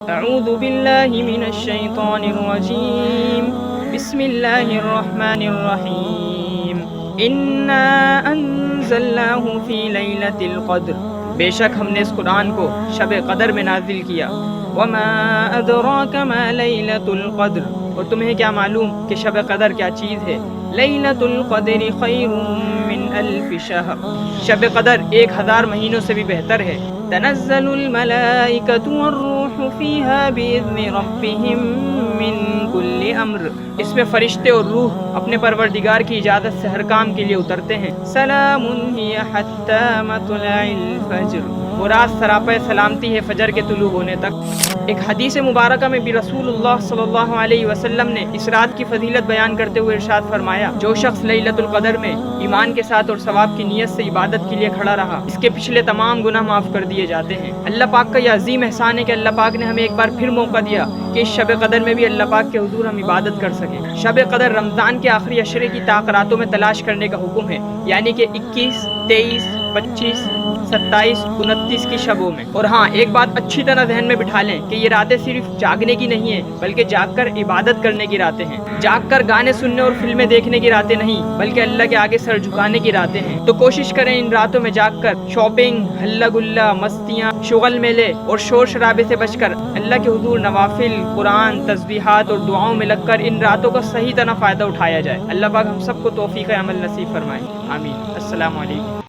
اعوذ باللہ من الشیطان الرجیم بسم اللہ الرحمن الرحیم انا انزلناہ فی لیلۃ القدر، بے شک ہم نے اس قرآن کو شب قدر میں نازل کیا۔ وما ادراک ما لیلۃ القدر، اور تمہیں کیا معلوم کہ شب قدر کیا چیز ہے؟ لیلۃ القدر خیر من الف شہر، شب قدر 1000 مہینوں سے بھی بہتر ہے۔ تنزل الملائکۃ والروح فیہا باذن ربہم من کل امر، اس میں فرشتے اور روح اپنے پروردگار کی اجازت سے ہر کام کے لیے اترتے ہیں۔ سلام ہی حتی مطلع الفجر، وہ رات سراپے سلامتی ہے فجر کے طلوع ہونے تک۔ ایک حدیث مبارکہ میں بھی رسول اللہ صلی اللہ علیہ وسلم نے اس رات کی فضیلت بیان کرتے ہوئے ارشاد فرمایا، جو شخص لیلۃ القدر میں ایمان کے ساتھ اور ثواب کی نیت سے عبادت کے لیے کھڑا رہا، اس کے پچھلے تمام گناہ معاف کر دیے جاتے ہیں۔ اللہ پاک کا یہ عظیم احسان ہے کہ اللہ پاک نے ہمیں ایک بار پھر موقع دیا کہ اس شب قدر میں بھی اللہ پاک کے حضور ہم عبادت کر سکیں۔ شب قدر رمضان کے آخری عشرے کی راتوں میں تلاش کرنے کا حکم ہے، یعنی کہ 21، 23، 25، 27، 29 کی شبوں میں۔ اور ہاں، ایک بات اچھی طرح ذہن میں بٹھا لیں کہ یہ راتیں صرف جاگنے کی نہیں ہیں، بلکہ جاگ کر عبادت کرنے کی راتیں ہیں۔ جاگ کر گانے سننے اور فلمیں دیکھنے کی راتیں نہیں، بلکہ اللہ کے آگے سر جھکانے کی راتیں ہیں۔ تو کوشش کریں ان راتوں میں جاگ کر شاپنگ، ہلا گلا، مستیاں، شغل میلے اور شور شرابے سے بچ کر اللہ کے حضور نوافل، قرآن، تسبیحات اور دعاؤں میں لگ کر ان راتوں کا صحیح طرح فائدہ اٹھایا جائے۔ اللہ پاک ہم سب کو توفیق عمل نصیب فرمائے، آمین۔ السلام علیکم۔